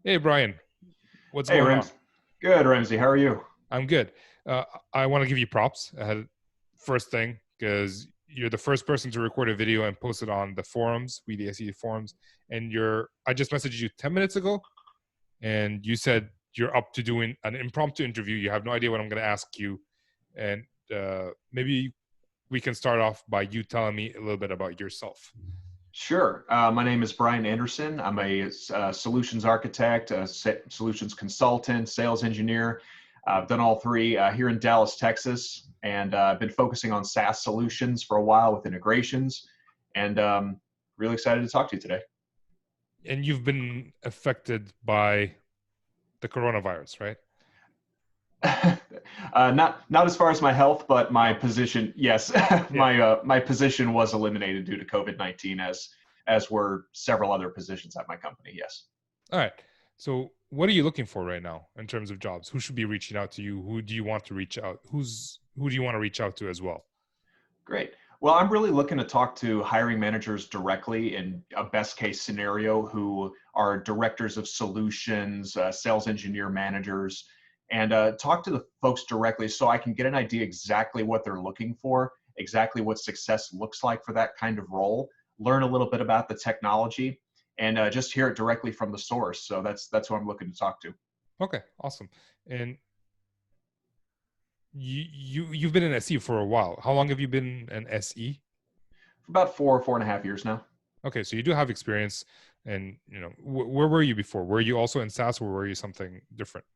Hey, Brian, what's Hey, going on? Ramsey. Good, Ramsey. How are you? I'm good. I want to give you props ahead first thing because you're the first person to record a video and post it on the forums, We the SE forums. And I just messaged you 10 minutes ago, and you said you're up to doing an impromptu interview. You have no idea what I'm going to ask you. And maybe we can start off by you telling me a little bit about yourself. Sure. My name is Brian Anderson. I'm a solutions architect, solutions consultant, sales engineer. I've done all three here in Dallas, Texas, and I've been focusing on SaaS solutions for a while with integrations, and really excited to talk to you today. And you've been affected by the coronavirus, right? Not as far as my health, but my position. Yes, Yeah. my position was eliminated due to COVID-19, as were several other positions at my company. Yes. All right. So, what are you looking for right now in terms of jobs? Who should be reaching out to you? Who do you want to reach out? Who do you want to reach out to as well? Great. Well, I'm really looking to talk to hiring managers directly in a best case scenario who are directors of solutions, sales engineer managers, and talk to the folks directly so I can get an idea exactly what they're looking for, exactly what success looks like for that kind of role, learn a little bit about the technology, and just hear it directly from the source. So that's who I'm looking to talk to. Okay, awesome. And you've been an SE for a while. How long have you been an SE? For about 4.5 years now. Okay, so you do have experience. And where were you before? Were you also in SaaS, or were you something different?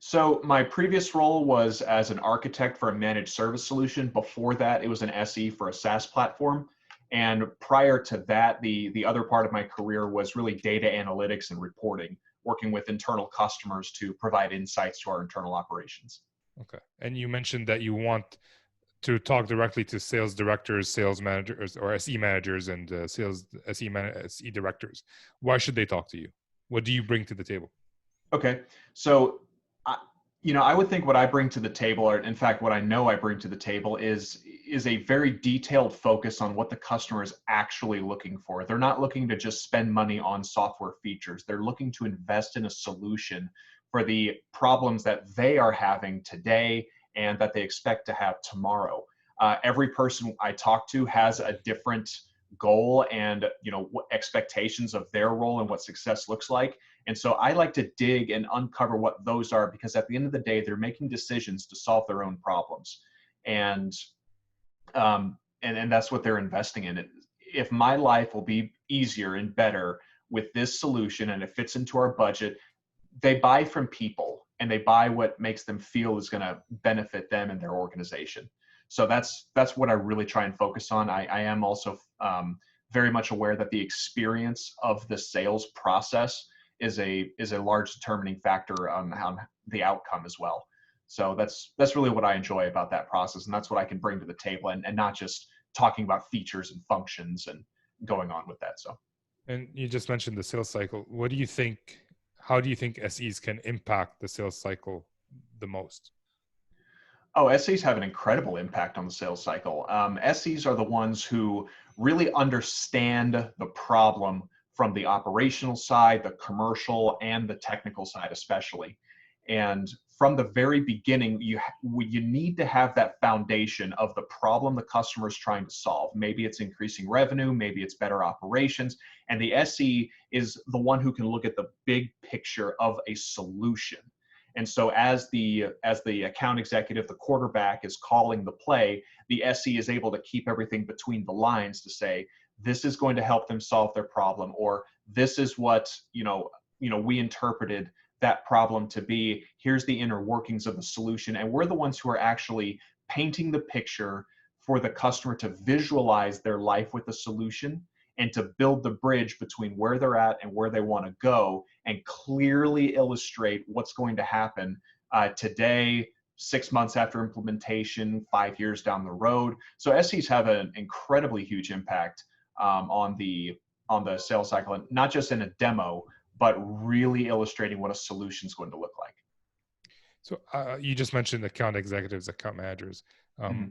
So my previous role was as an architect for a managed service solution. Before that, it was an SE for a SaaS platform. And prior to that, the other part of my career was really data analytics and reporting, working with internal customers to provide insights to our internal operations. Okay. And you mentioned that you want to talk directly to sales directors, sales managers, or SE managers, and SE directors. Why should they talk to you? What do you bring to the table? Okay, so I, I would think what I bring to the table, or in fact, what I know I bring to the table is a very detailed focus on what the customer is actually looking for. They're not looking to just spend money on software features. They're looking to invest in a solution for the problems that they are having today and that they expect to have tomorrow. Every person I talk to has a different goal and what expectations of their role and what success looks like. And so I like to dig and uncover what those are, because at the end of the day, they're making decisions to solve their own problems. And and that's what they're investing in. If my life will be easier and better with this solution and it fits into our budget, they buy from people and they buy what makes them feel is going to benefit them and their organization. So that's what I really try and focus on. I am also very much aware that the experience of the sales process is a large determining factor on how the outcome as well. So that's really what I enjoy about that process, and that's what I can bring to the table, and not just talking about features and functions and going on with that. So. And you just mentioned the sales cycle. What do you think? How do you think SEs can impact the sales cycle the most? Oh, SEs have an incredible impact on the sales cycle. SEs are the ones who really understand the problem from the operational side, the commercial, and the technical side, especially. And from the very beginning, you need to have that foundation of the problem the customer is trying to solve. Maybe it's increasing revenue, maybe it's better operations, and the SE is the one who can look at the big picture of a solution. And so as the account executive, the quarterback is calling the play, the SE is able to keep everything between the lines to say, this is going to help them solve their problem, or this is what, we interpreted that problem to be. Here's the inner workings of the solution. And we're the ones who are actually painting the picture for the customer to visualize their life with the solution and to build the bridge between where they're at and where they want to go, and clearly illustrate what's going to happen today, 6 months after implementation, 5 years down the road. So SEs have an incredibly huge impact on the sales cycle, and not just in a demo, but really illustrating what a solution is going to look like. So you just mentioned account executives, account managers. Mm-hmm.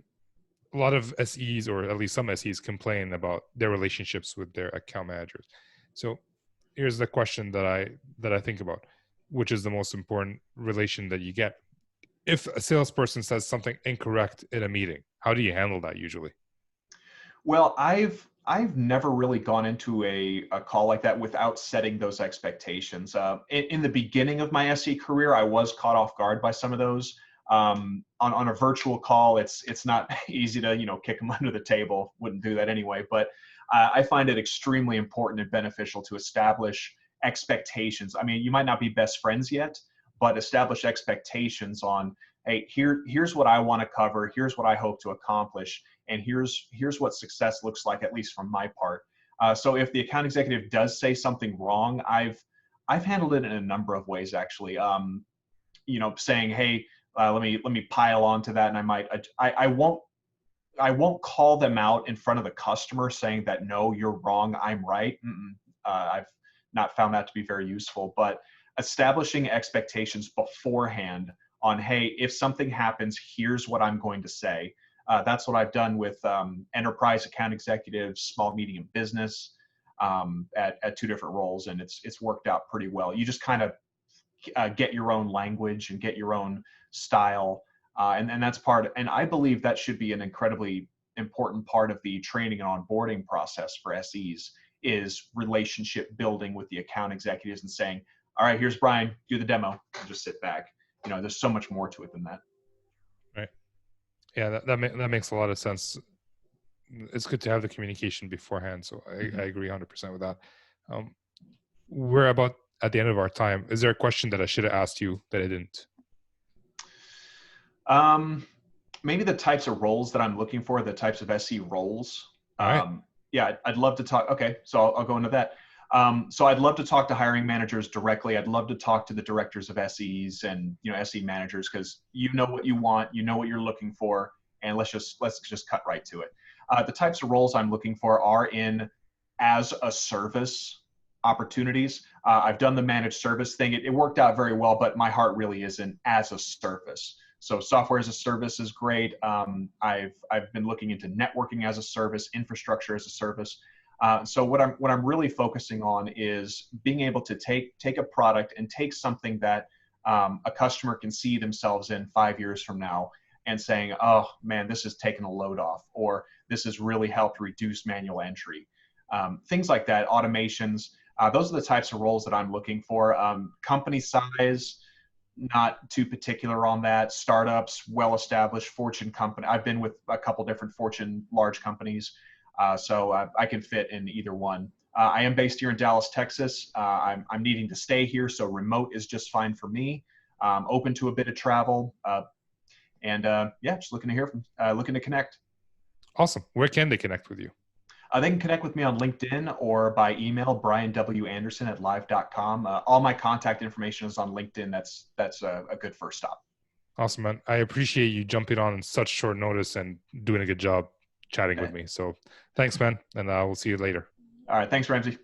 A lot of SEs, or at least some SEs, complain about their relationships with their account managers. So, here's the question that I think about, which is the most important relation that you get. If a salesperson says something incorrect in a meeting, how do you handle that usually? Well, I've never really gone into a call like that without setting those expectations. In the beginning of my SE career, I was caught off guard by some of those. On a virtual call, it's not easy to kick them under the table. Wouldn't do that anyway. But I find it extremely important and beneficial to establish expectations. I mean, you might not be best friends yet, but establish expectations on, hey, here's what I want to cover. Here's what I hope to accomplish, and here's what success looks like, at least from my part. So if the account executive does say something wrong, I've handled it in a number of ways actually. Saying, hey, let me pile on to that, and I won't call them out in front of the customer saying that no, you're wrong, I'm right. I've not found that to be very useful, but establishing expectations beforehand on, hey, if something happens, here's what I'm going to say. That's what I've done with enterprise account executives, small, medium business, at two different roles, and it's worked out pretty well. You just kind of get your own language and get your own style, and that's part. And I believe that should be an incredibly important part of the training and onboarding process for SEs, is relationship building with the account executives and saying, all right, here's Brian, do the demo, and just sit back. There's so much more to it than that. Right. Yeah, that makes a lot of sense. It's good to have the communication beforehand. So I agree 100% with that. We're about at the end of our time. Is there a question that I should have asked you that I didn't? Maybe the types of roles that I'm looking for, the types of SE roles. All right. Yeah, I'd love to talk. Okay, so I'll go into that. So I'd love to talk to hiring managers directly. I'd love to talk to the directors of SEs and SE managers, because you know what you want, you know what you're looking for, and let's just cut right to it. The types of roles I'm looking for are in as a service opportunities. I've done the managed service thing. It worked out very well, but my heart really is in as a service. So software as a service is great. I've been looking into networking as a service, infrastructure as a service. So what I'm really focusing on is being able to take a product and take something that a customer can see themselves in 5 years from now, and saying, oh man, this has taken a load off, or this has really helped reduce manual entry. Things like that, automations. Those are the types of roles that I'm looking for. Company size, not too particular on that. Startups, well-established Fortune company. I've been with a couple different Fortune large companies, so I can fit in either one. I am based here in Dallas, Texas. I'm needing to stay here, so remote is just fine for me. Open to a bit of travel, and yeah, just looking to hear from, looking to connect. Awesome. Where can they connect with you? They can connect with me on LinkedIn or by email, brianwanderson@live.com. All my contact information is on LinkedIn. That's a good first stop. Awesome, man. I appreciate you jumping on such short notice and doing a good job chatting with me. So thanks, man. And we'll see you later. All right. Thanks, Ramsey.